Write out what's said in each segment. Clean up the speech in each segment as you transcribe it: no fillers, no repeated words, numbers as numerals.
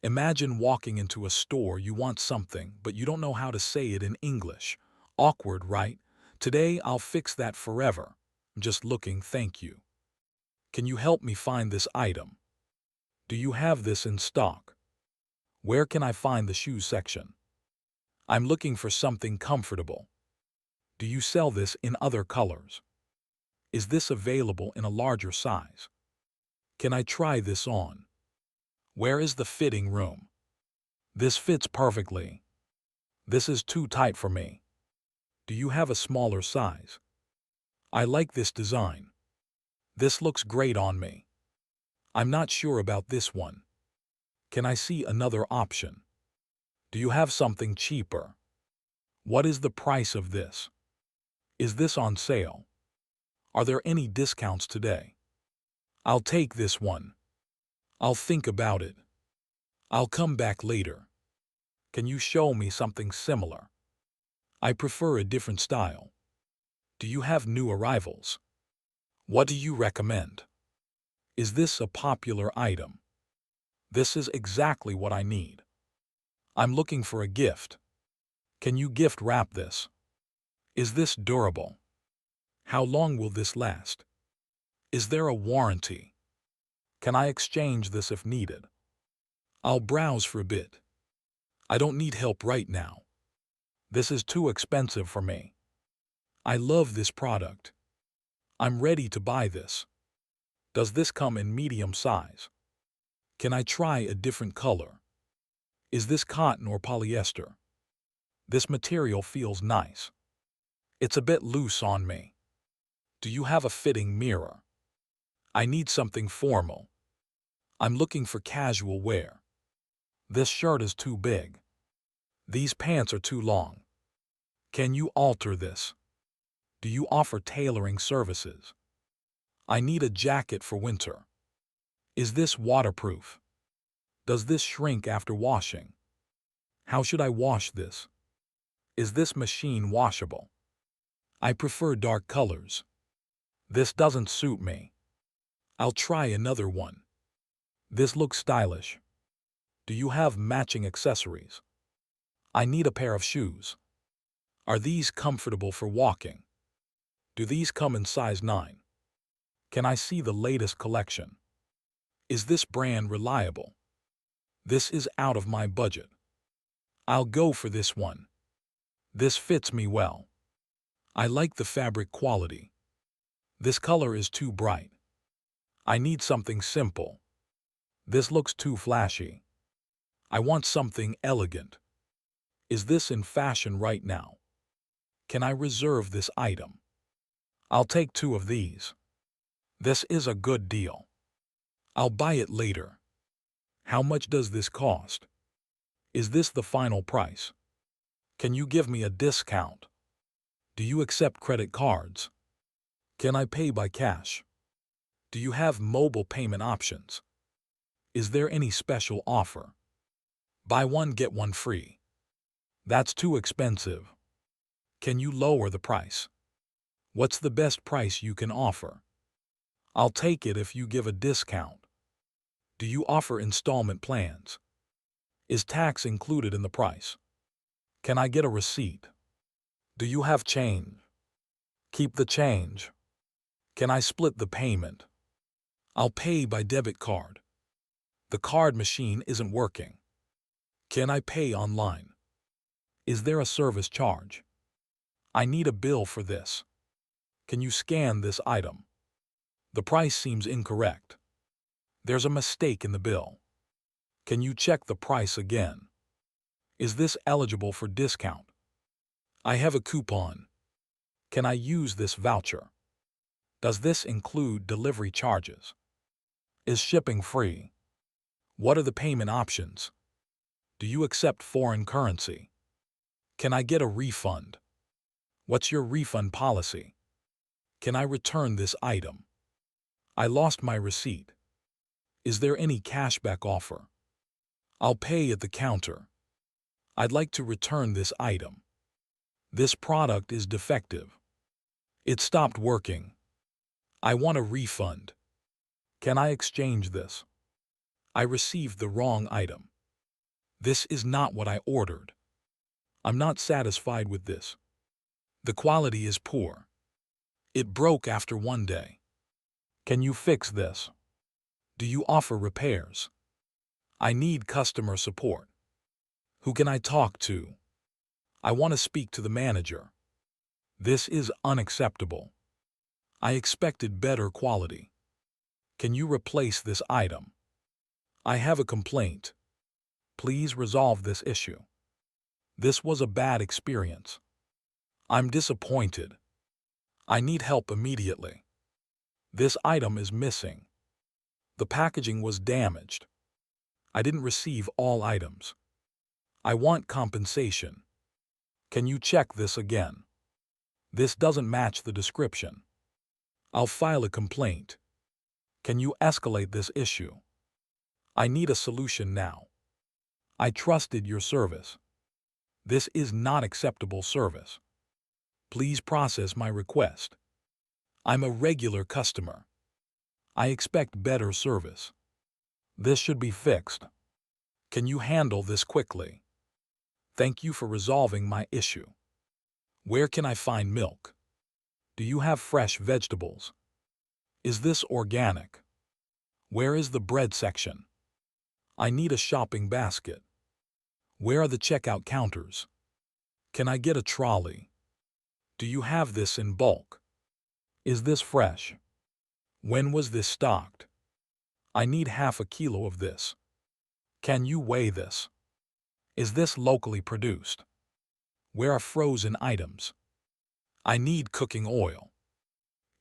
Imagine walking into a store, you want something, but you don't know how to say it in English. Awkward, right? Today, I'll fix that forever. I'm just looking, thank you. Can you help me find this item? Do you have this in stock? Where can I find the shoes section? I'm looking for something comfortable. Do you sell this in other colors? Is this available in a larger size? Can I try this on? Where is the fitting room? This fits perfectly. This is too tight for me. Do you have a smaller size? I like this design. This looks great on me. I'm not sure about this one. Can I see another option? Do you have something cheaper? What is the price of this? Is this on sale? Are there any discounts today? I'll take this one. I'll think about it. I'll come back later. Can you show me something similar? I prefer a different style. Do you have new arrivals? What do you recommend? Is this a popular item? This is exactly what I need. I'm looking for a gift. Can you gift wrap this? Is this durable? How long will this last? Is there a warranty? Can I exchange this if needed? I'll browse for a bit. I don't need help right now. This is too expensive for me. I love this product. I'm ready to buy this. Does this come in medium size? Can I try a different color? Is this cotton or polyester? This material feels nice. It's a bit loose on me. Do you have a fitting mirror? I need something formal. I'm looking for casual wear. This shirt is too big. These pants are too long. Can you alter this? Do you offer tailoring services? I need a jacket for winter. Is this waterproof? Does this shrink after washing? How should I wash this? Is this machine washable? I prefer dark colors. This doesn't suit me. I'll try another one. This looks stylish. Do you have matching accessories? I need a pair of shoes. Are these comfortable for walking? Do these come in size 9? Can I see the latest collection? Is this brand reliable? This is out of my budget. I'll go for this one. This fits me well. I like the fabric quality. This color is too bright. I need something simple. This looks too flashy. I want something elegant. Is this in fashion right now? Can I reserve this item? I'll take 2 of these. This is a good deal. I'll buy it later. How much does this cost? Is this the final price? Can you give me a discount? Do you accept credit cards? Can I pay by cash? Do you have mobile payment options? Is there any special offer? Buy one, get one free. That's too expensive. Can you lower the price? What's the best price you can offer? I'll take it if you give a discount. Do you offer installment plans? Is tax included in the price? Can I get a receipt? Do you have change? Keep the change. Can I split the payment? I'll pay by debit card. The card machine isn't working. Can I pay online? Is there a service charge? I need a bill for this. Can you scan this item? The price seems incorrect. There's a mistake in the bill. Can you check the price again? Is this eligible for discount? I have a coupon. Can I use this voucher? Does this include delivery charges? Is shipping free? What are the payment options? Do you accept foreign currency? Can I get a refund? What's your refund policy? Can I return this item? I lost my receipt. Is there any cashback offer? I'll pay at the counter. I'd like to return this item. This product is defective. It stopped working. I want a refund. Can I exchange this? I received the wrong item. This is not what I ordered. I'm not satisfied with this. The quality is poor. It broke after one day. Can you fix this? Do you offer repairs? I need customer support. Who can I talk to? I want to speak to the manager. This is unacceptable. I expected better quality. Can you replace this item? I have a complaint. Please resolve this issue. This was a bad experience. I'm disappointed. I need help immediately. This item is missing. The packaging was damaged. I didn't receive all items. I want compensation. Can you check this again? This doesn't match the description. I'll file a complaint. Can you escalate this issue? I need a solution now. I trusted your service. This is not acceptable service. Please process my request. I'm a regular customer. I expect better service. This should be fixed. Can you handle this quickly? Thank you for resolving my issue. Where can I find milk? Do you have fresh vegetables? Is this organic? Where is the bread section? I need a shopping basket. Where are the checkout counters? Can I get a trolley? Do you have this in bulk? Is this fresh? When was this stocked? I need half a kilo of this. Can you weigh this? Is this locally produced? Where are frozen items? I need cooking oil.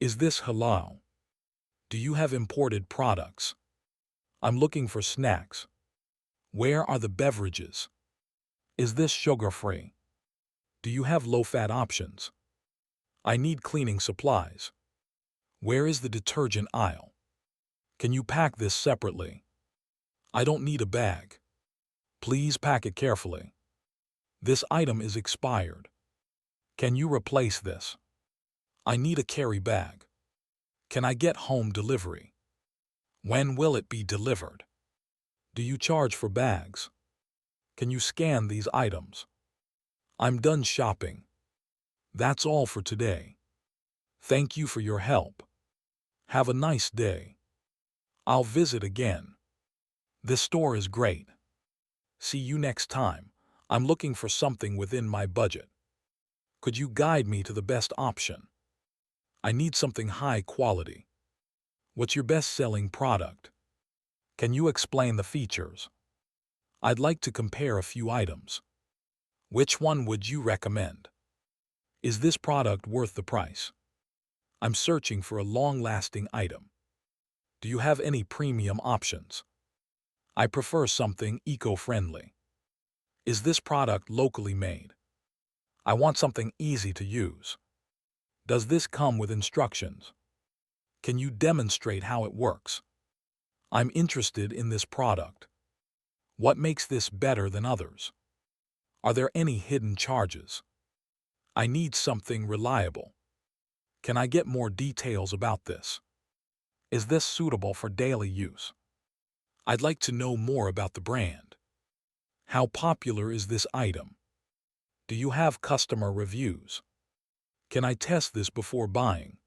Is this halal? Do you have imported products? I'm looking for snacks. Where are the beverages? Is this sugar-free? Do you have low-fat options? I need cleaning supplies. Where is the detergent aisle? Can you pack this separately? I don't need a bag. Please pack it carefully. This item is expired. Can you replace this? I need a carry bag. Can I get home delivery? When will it be delivered? Do you charge for bags? Can you scan these items? I'm done shopping. That's all for today. Thank you for your help. Have a nice day. I'll visit again. This store is great. See you next time. I'm looking for something within my budget. Could you guide me to the best option? I need something high quality. What's your best-selling product? Can you explain the features? I'd like to compare a few items. Which one would you recommend? Is this product worth the price? I'm searching for a long-lasting item. Do you have any premium options? I prefer something eco-friendly. Is this product locally made? I want something easy to use. Does this come with instructions? Can you demonstrate how it works? I'm interested in this product. What makes this better than others? Are there any hidden charges? I need something reliable. Can I get more details about this? Is this suitable for daily use? I'd like to know more about the brand. How popular is this item? Do you have customer reviews? Can I test this before buying?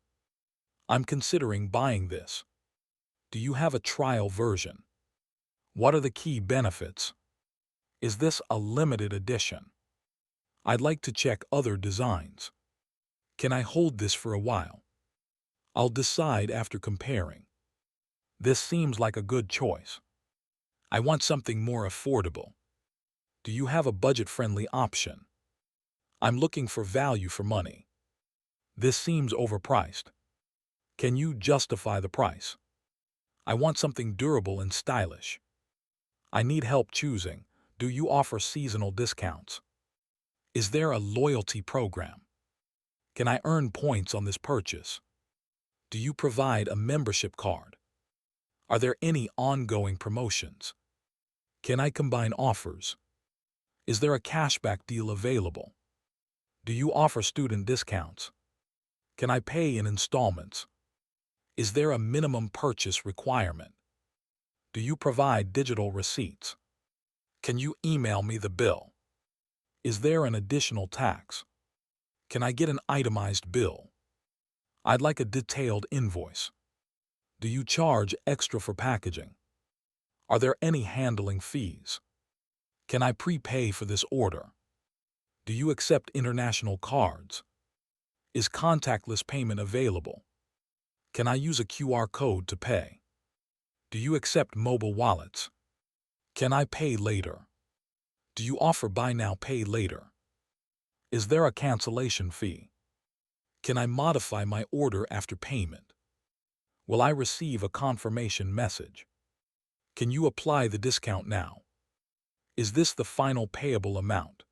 I'm considering buying this. Do you have a trial version? What are the key benefits? Is this a limited edition? I'd like to check other designs. Can I hold this for a while? I'll decide after comparing. This seems like a good choice. I want something more affordable. Do you have a budget-friendly option? I'm looking for value for money. This seems overpriced. Can you justify the price? I want something durable and stylish. I need help choosing. Do you offer seasonal discounts? Is there a loyalty program? Can I earn points on this purchase? Do you provide a membership card? Are there any ongoing promotions? Can I combine offers? Is there a cashback deal available? Do you offer student discounts? Can I pay in installments? Is there a minimum purchase requirement? Do you provide digital receipts? Can you email me the bill? Is there an additional tax? Can I get an itemized bill? I'd like a detailed invoice. Do you charge extra for packaging? Are there any handling fees? Can I prepay for this order? Do you accept international cards? Is contactless payment available? Can I use a QR code to pay? Do you accept mobile wallets? Can I pay later? Do you offer buy now, pay later? Is there a cancellation fee? Can I modify my order after payment? Will I receive a confirmation message? Can you apply the discount now? Is this the final payable amount?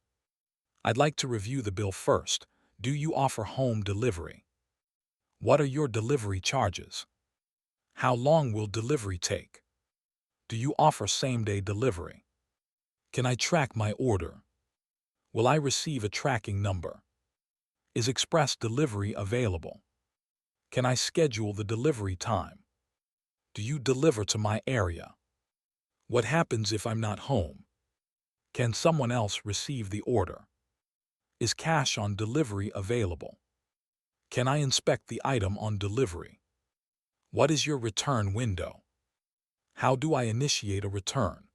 I'd like to review the bill first. Do you offer home delivery? What are your delivery charges? How long will delivery take? Do you offer same-day delivery? Can I track my order? Will I receive a tracking number? Is express delivery available? Can I schedule the delivery time? Do you deliver to my area? What happens if I'm not home? Can someone else receive the order? Is cash on delivery available? Can I inspect the item on delivery? What is your return window? How do I initiate a return?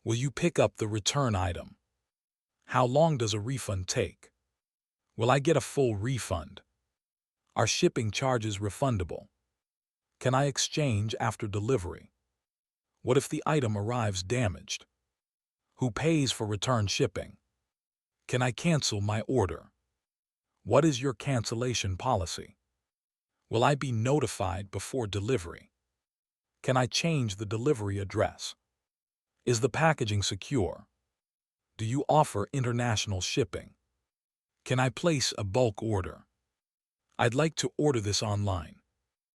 Will you pick up the return item? How long does a refund take? Will I get a full refund? Are shipping charges refundable? Can I exchange after delivery? What if the item arrives damaged? Who pays for return shipping? Can I cancel my order? What is your cancellation policy? Will I be notified before delivery? Can I change the delivery address? Is the packaging secure? Do you offer international shipping? Can I place a bulk order? I'd like to order this online.